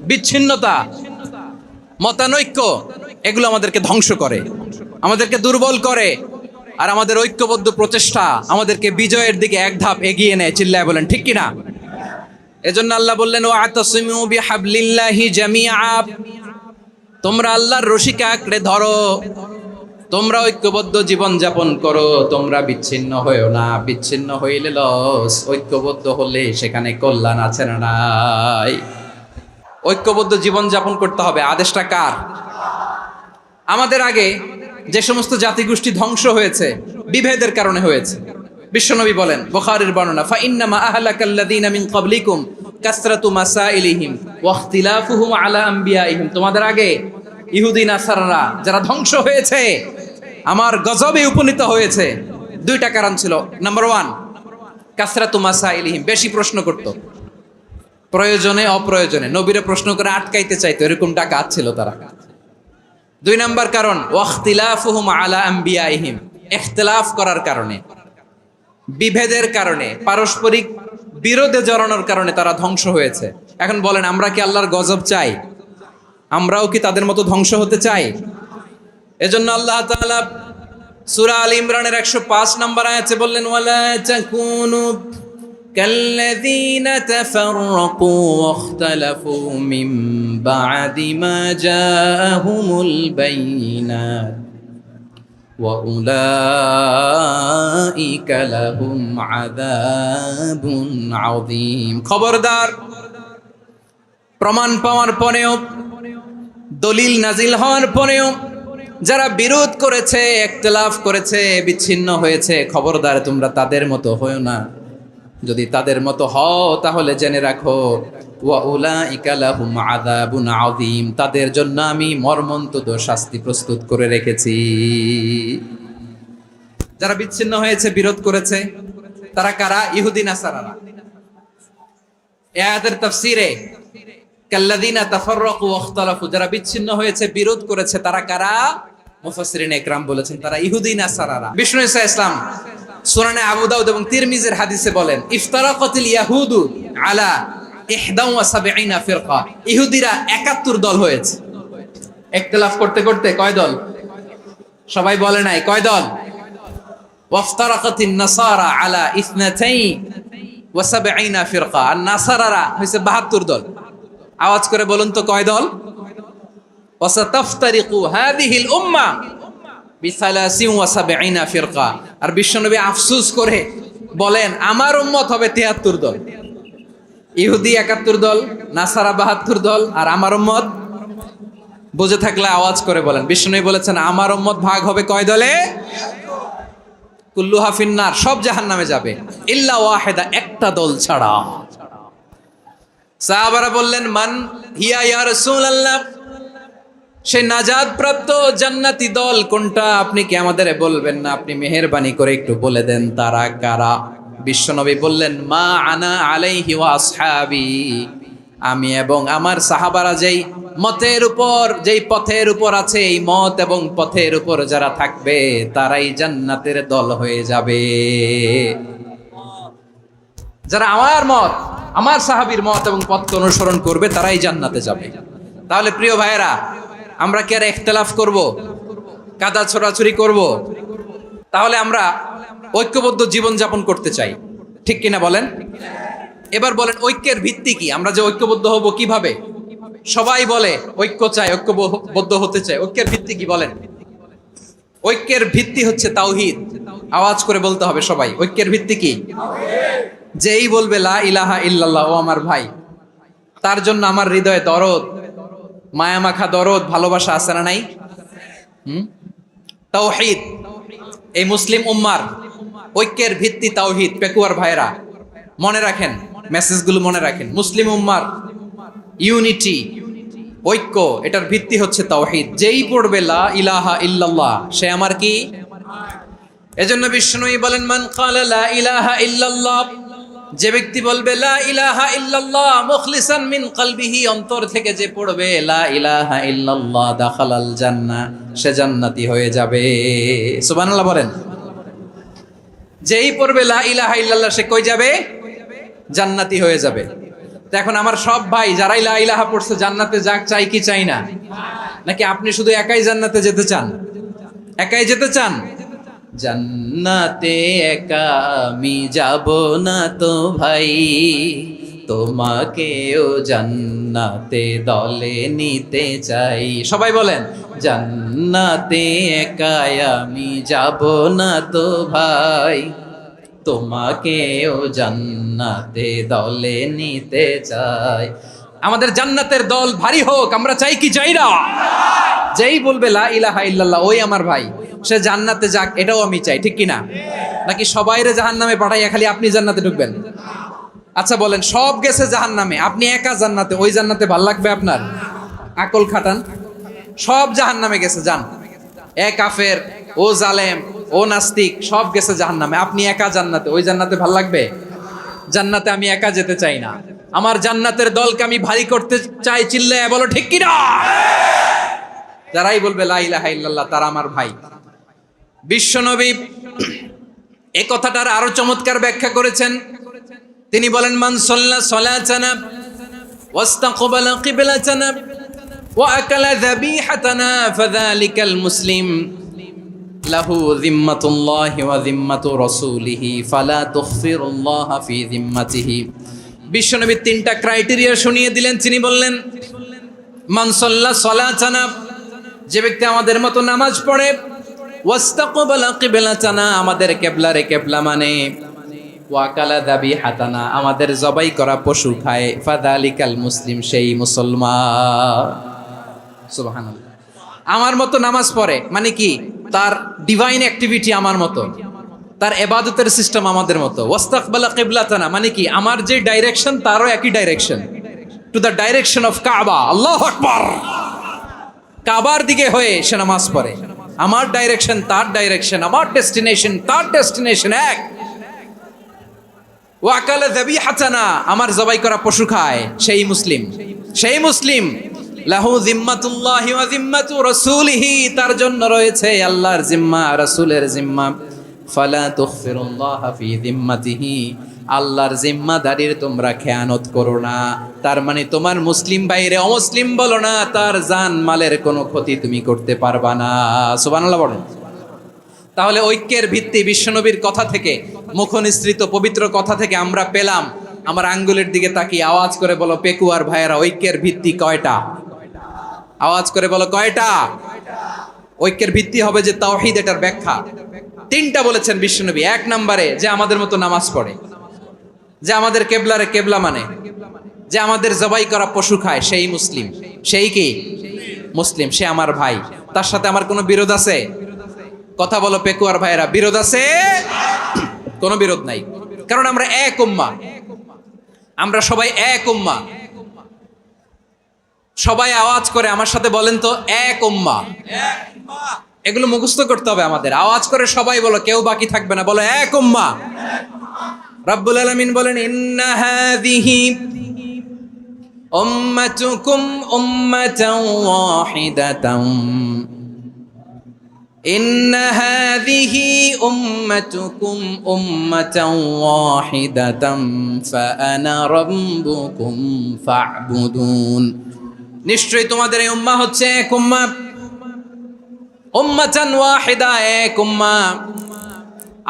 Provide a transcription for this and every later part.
বিচ্ছিন্নতা, মতানৈক্য, এগুলো আমাদেরকে ধ্বংস করে, আমাদেরকে দুর্বল করে। আর আমাদের ঐক্যবদ্ধ প্রচেষ্টা আমাদেরকে বিজয়ের দিকে এক ধাপ এগিয়ে নেয়। চিল্লায় বলেন ঠিক কিনা? এজন্য আল্লাহ বললেন, ওয়াতাসিমু বিহাবলিল্লাহি জামিআ, তোমরা আল্লাহর রশিকে আঁকড়ে ধরো, তোমরা ঐক্যবদ্ধ জীবন যাপন করো, তোমরা বিচ্ছিন্ন হয়েও না। বিচ্ছিন্ন হইলে লস, ঐক্যবদ্ধ হলে সেখানে কল্যাণ আছে না নাই? ঐক্যবদ্ধ জীবন যাপন করতে হবে। আদেশটা কার? আমাদের আগে যে সমস্ত জাতিগোষ্ঠী ধ্বংস হয়েছে বিভেদের কারণে হয়েছে। বিশ্বনবী বলেন, বুখারীর বর্ণনা, ফা ইন্নামা আহলাকাল্লাযীনা মিন ক্বাবলিকুম কাসরাতু মাসাইলিহিম ওয়া ইখতিলাফুহুম আলা আমবিয়াইহিম। তোমাদের আগে ইহুদি নাসারারা যারা ধ্বংস হয়েছে, আমার গজবে উপনীত হয়েছে, দুইটা কারণ ছিল। নাম্বার 1, কাসরাতু মাসাইলিহিম, বেশি প্রশ্ন করত, প্রয়োজনে অপ্রয়োজনে নবীরে প্রশ্ন করে আটকাইতে চাইতো, এরকম ডাকাত ছিল তারা। 2 নাম্বার কারণ, ওয়াখতিলাফুহুম আলা আমবিয়াইহিম, ইখতিলাফ করার কারণে, বিভেদের কারণে, পারস্পরিক বিরোধে জড়ানোর কারণে তারা ধ্বংস হয়েছে। এখন বলেন, আমরা কি আল্লাহর গজব চাই? আমরাও কি তাদের মতো ধ্বংস হতে চাই? এজন্য আল্লাহ তাআলা সূরা আল ইমরানের 105 নম্বর আয়াতে বললেন, ওয়ালা তাকুনু কাল্লাযীনা তাফাররাকু ওয়াখতালাফু মিন বা'দি মা জাআহুমুল বাইয়িনাত ওয়া উলাইকা লাহুম আযাবুন আযীম। খবরদার, প্রমাণ পাওয়ার পরেও, দলিল নাজিল হওয়ার পরেও যারা বিরোধ করেছে, ইখতিলাফ করেছে, বিচ্ছিন্ন হয়েছে, খবরদার তোমরা তাদের মতো হয়ো না। যদি তাদের মতো হও তাহলে জেনে রাখো, ওয়া উলাইকা লাহুম আযাবুন আযীম, তাদের জন্য আমি মর্মন্তুদ শাস্তি প্রস্তুত করে রেখেছি। যারা বিচ্ছিন্ন হয়েছে, বিরোধ করেছে, তারা কারা? ইহুদি নাসারারা। এই আয়াতের তাফসীরে কাল্লাযীনা তাফাররাকু ওয়াখতালাফু, যারা বিচ্ছিন্ন হয়েছে, বিরোধ করেছে, তারা কারা? মুফাসসিরিন ইকরাম বলেছেন তারা ইহুদি নাসারারা। বিষ্ণু ঈসা ইসলাম সুনানে আবু দাউদ এবং তিরমিজির হাদিসে বলেন, ইফতারাকাতিল ইয়াহুদু আলা 71 ফিরকা, ইহুদিরা 71 দল হয়েছে। ইখতিলাফ করতে করতে কয় দল? সবাই বলে নাই, কয় দল? ওয়াফতারাকাতিন নাসারা আলা 72 ফিরকা, আর নাসারারা হইছে 72 দল। আওয়াজ করে বলুন তো কয় দল? ওয়াসাতাফতারিকু হাযিহিল উম্মাহ বি73 ফিরকা। আর বিশ্বনবী আফসোস করে বলেন, আমার উম্মত হবে 73 দল। ইহুদি 71 দল, নাসারা 72 দল, আর আমার উম্মত, বুঝে থাকলে আওয়াজ করে বলেন। বিশ্বনবী বলেছেন, আমার উম্মত ভাগ হবে কয় দলে? কুল্লুহা ফিন্নার, সব জাহান্নামে যাবে, ইল্লা ওয়াহিদা, একটা দল ছাড়া। সাহাবারা বললেন, মান হিয়া ইয়া রাসূলুল্লাহ, সেই নাজাত প্রাপ্ত জান্নাতি দল কোনটা? আপনি কি আমাদের বলবেন না? আপনি মেহেরবানি করে একটু বলে দেন তারা কারা? বিশ্বনবী বললেন, মা আনা আলাইহি ওয়া আসহাবি, আমি এবং আমার সাহাবারা যেই মতের উপর, যেই পথের উপর আছে, এই মত এবং পথের উপর যারা থাকবে তারাই জান্নাতের দল হয়ে যাবে। যারা আমার মত, আমার সাহাবীর মত এবং পথকে অনুসরণ করবে তারাই জান্নাতে যাবে। তাহলে প্রিয় ভাইয়েরা, আমরা কি আর ইখতিলাফ করব, কাদা ছোড়াছুরি করব? তাহলে আমরা ঐক্যবদ্ধ জীবন যাপন করতে চাই, ঠিক কিনা বলেন? এবার বলেন, ঐক্যের ভিত্তি কি? আমরা যে ঐক্যবদ্ধ হব কিভাবে? সবাই বলে ঐক্য চাই, ঐক্যবদ্ধ হতে চাই, ঐক্যের ভিত্তি কি বলেন? ঐক্যের ভিত্তি হচ্ছে তাওহীদ। আওয়াজ করে বলতে হবে সবাই, ঐক্যের ভিত্তি কি? যেই বলবে লা ইলাহা ইল্লাল্লাহ, ও আমার ভাই, তার জন্য আমার হৃদয়ে দরদ, মায়ামাখা দরদ, ভালোবাসা আছে না নাই? তাওহীদ, এই মুসলিম উম্মার ঐক্যের ভিত্তি তাওহীদ। পেকুয়ার ভাইরা মনে রাখেন, মেসেজগুলো মনে রাখেন। মুসলিম উম্মার ইউনিটি, ঐক্য, এটার ভিত্তি হচ্ছে তাওহীদ। যেই পড়বে লা ইলাহা ইল্লাল্লাহ, সে আমার কি? এজন্য বিষ্ণুই বলেন, মান ক্বালা লা ইলাহা ইল্লাল্লাহ, যে ব্যক্তি বলবে লা ইলাহা ইল্লাল্লাহ মুখলিসান মিন কলবিহি, অন্তর থেকে যে পড়বে লা ইলাহা ইল্লাল্লাহ, দাখালাল জান্নাহ, সে জান্নাতি হয়ে যাবে। সুবহানাল্লাহ বলেন। যেই পড়বে লা ইলাহা ইল্লাল্লাহ, সে কই যাবে? জান্নাতি হয়ে যাবে। তো এখন আমার সব ভাই যারাই লা ইলাহা পড়ছে জান্নাতে যাক, চাই কি চাই না? নাকি আপনি শুধু একাই জান্নাতে যেতে চান? একাই যেতে চান? জান্নাতে একা আমি যাব না তো ভাই, তোমাকেও জান্নাতে দলে নিতে চাই। সবাই বলেন, জান্নাতে একা আমি যাব না তো ভাই, তোমাকেও জান্নাতে দলে নিতে চাই। আমাদের জান্নাতের দল ভারী হোক, আমরা চাই কি চাই না? যেই বলবে লা ইলাহা ইল্লাল্লাহ ওই আমার ভাই, সে জান্নাতে যাক, এটাও আমি চাই, ঠিক কি না? নাকি সবাইরে জাহান্নামে পাঠাইয়া খালি আপনি জান্নাতে ঢুকবেন? আচ্ছা বলেন, সব গেছে জাহান্নামে, আপনি একা জান্নাতে, ওই জান্নাতে ভাল লাগবে আপনার? আকল খাটান। সব জাহান্নামে গেছে, যান। এ কাফের, ও জালেম, ও নাস্তিক, সব গেছে জাহান্নামে, আপনি একা জান্নাতে, ওই জান্নাতে ভাল লাগবে? জান্নাতে আমি একা যেতে চাই না, আমার জান্নাতের দলকে আমি ভারী করতে চাই। চিল্লায় বলো ঠিক কি না? যারাই বলবে লা ইলাহা ইল্লাল্লাহ তারা আমার ভাই। বিশ্বনবী এই কথাটার আরো চমৎকার ব্যাখ্যা করেছেন। তিনি বলেন, মান সাল্লা সালাতানা ওয়াস্তাকবালা কিবলাতানা ওয়া আকালা যাবিহাতানা ফাযালিকাল মুসলিম লাহু যিম্মাতুল্লাহি ওয়া যিম্মাতু রাসূলিহি ফালা তুগফিরুল্লাহা ফি যিম্মাতিহি। বিশ্বনবী তিনটা ক্রাইটেরিয়া শুনিয়ে দিলেন। তিনি বললেন, মান সাল্লা সালাতানা, যে ব্যক্তি আমাদের মতো নামাজ পড়ে, ওয়াস্তাকবালা কিবলাতানা, আমাদের কিবলারে কিবলা মানে, ওয়াকালা যাবিহাতানা, আমাদের জবাই করা পশু খায়, ফাযালিকাল মুসলিম, সেই মুসলমান। সুবহানাল্লাহ। আমার মতো নামাজ পড়ে মানে কি? তার ডিভাইন অ্যাক্টিভিটি আমার মতো, তার ইবাদতের সিস্টেম আমাদের মতো। ওয়াস্তাকবালা কিবলাতানা মানে কি? আমার যে ডাইরেকশন তারও একই direction, to the direction of কাবা। আল্লাহু আকবার। কাবার দিকে হয়ে সে নামাজ পড়ে, আমার ডাইরেকশন তার ডাইরেকশন, আমার ডেস্টিনেশন তার ডেস্টিনেশন এক। ওয়াকালা যাবিহাতানা, আমার জবাই করা পশু খায়, সেই মুসলিম। সেই মুসলিম। লাহু যিম্মাতুল্লাহি ওয়া যিম্মাতু রাসূলিহি, তার জন্য রয়েছে আল্লাহর জিম্মা, রাসূলের জিম্মা। ফালা তুগফিরুল্লাহা ফি যিম্মাতিহি, আল্লাহর জিম্মাদারির তোমরা খেয়ানত করো না। তার মানে তোমার মুসলিম বাইরে অমুসলিম বলো না, তার জান মালের কোনো ক্ষতি তুমি করতে পারবা না। সুবহানাল্লাহ বলেন। তাহলে ঐক্যের ভিত্তি বিশ্বনবীর কথা থেকে, মুখনিসৃত পবিত্র কথা থেকে আমরা পেলাম। আমার আঙ্গুলের দিকে তাকিয়ে আওয়াজ করে বলো পেকুয়ার ভাইয়েরা, ঐক্যের ভিত্তি কয়টা? আওয়াজ করে বলো কয়টা? ঐক্যের ভিত্তি হবে যে তাওহীদ, এটার ব্যাখ্যা তিনটা বলেছেন বিশ্বনবী। এক নম্বরে, যে আমাদের মতো নামাজ পড়ে, যে আমাদের কেবলারে কেবলা মানে, যে আমাদের জবাই করা পশু খায়, সেই মুসলিম। সেই কি? মুসলিম। সে আমার ভাই। তার সাথে আমার কোনো বিরোধ আছে? কথা বলো পেকুয়ার ভাইয়েরা, বিরোধ আছে? কোনো বিরোধ নাই, কারণ আমরা এক উম্মাহ, আমরা সবাই এক উম্মাহ। সবাই আওয়াজ করে আমার সাথে বলেন তো, এক উম্মাহ। এগুলো মুখস্থ করতে হবে আমাদের। আওয়াজ করে সবাই বলো, কেউ বাকি থাকবে না, বলো এক উম্মাহ। রব্বুল আলামিন বলেন, ইন্না হাযিহি উম্মাতুকুম উম্মাতান ওয়াহিদাতান, ইন্না হাযিহি উম্মাতুকুম উম্মাতান ওয়াহিদাতান ফাআনা রাব্বুকুম ফা'বুদুন। নিশ্চয়ই তোমাদের এই উম্মাহ হচ্ছে এক উম্মাহ, উম্মাতান ওয়াহিদা, এক উম্মাহ।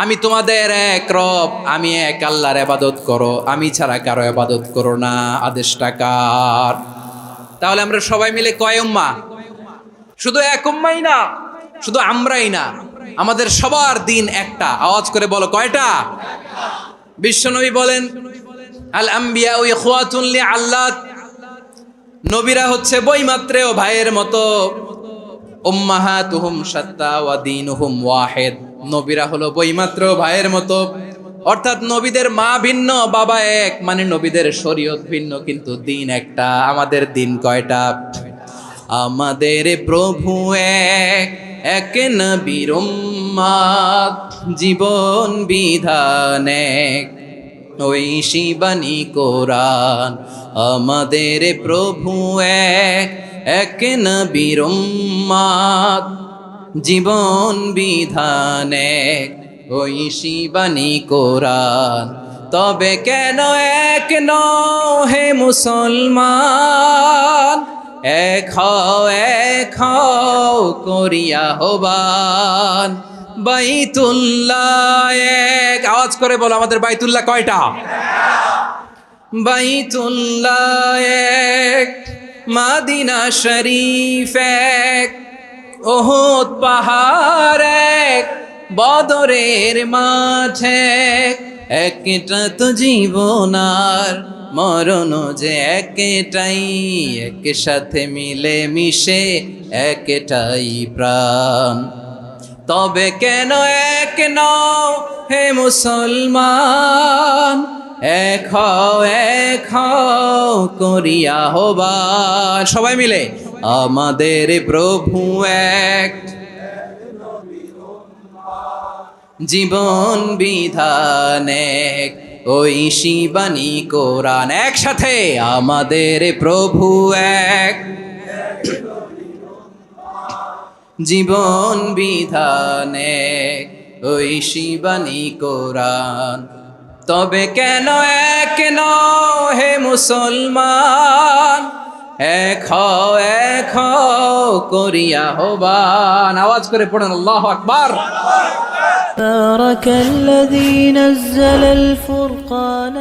আমি তোমাদের এক রব, আমি এক আল্লাহর ইবাদত করো, আমি ছাড়া কারো ইবাদত করো না। আদেশটা কার? তাহলে আমরা সবাই মিলে কয় উম্মাহ? শুধু এক উম্মাই না, শুধু আমরাই না, আমাদের সবার দিন একটা। আওয়াজ করে বলো কয়টা? বিশ্বনবী বলেন, আল আম্বিয়া ইখওয়াতুন লিআল্লাত, নবীরা হচ্ছে বৈমাত্রেয় ভাইয়ের মতো। উম্মাহাতুহুম শাত্তা ওয়া দীনুহুম ওয়াহিদ, নবীরা হলো বৈমাত্রেয় ভাইয়ের মতো। অর্থাৎ নবীদের মা ভিন্ন, বাবা এক, মানে নবীদের শরীয়ত ভিন্ন, কিন্তু দিন একটা। আমাদের দিন কয়টা? আমাদের প্রভু এক, এক নবীর উম্মাত, জীবন বিধান এক, ঐশী বাণী কোরআন। আমাদের প্রভু এক, এক নবীর উম্মাত, জীবন বিধান এক, ঐশী বাণী কোরআন। তবে কেন এক নও হে মুসলমান, এক হও করিয়া হবান। বাইতুল্লাহ এক, আওয়াজ করে বলো আমাদের বাইতুল্লাহ কয়টা? বাইতুল্লাহ এক, মাদিনা শরীফ এক, ওহুদ পাহাড় এক, বদরের মাঠ এক। একটা তো জীবন আর মরণ যে একটাই, একসাথে মিলে মিশে একটাই প্রাণ। তবে কেন এক নও হে মুসলমান, এক হও করিয়া হবান। সবাই মিলে আমাদের প্রভু এক, জীবন বিধান এক, ঐশী বাণী কোরআন। একসাথে আমাদের প্রভু এক, জীবন বিধান এক, ঐশী বাণী কোরআন। তবে কেন এক নও হে মুসলমান, এক হও করিয়া হবান। আওয়াজ করে পড়েন আল্লাহু আকবার। تبارك الذي نزل الفرقان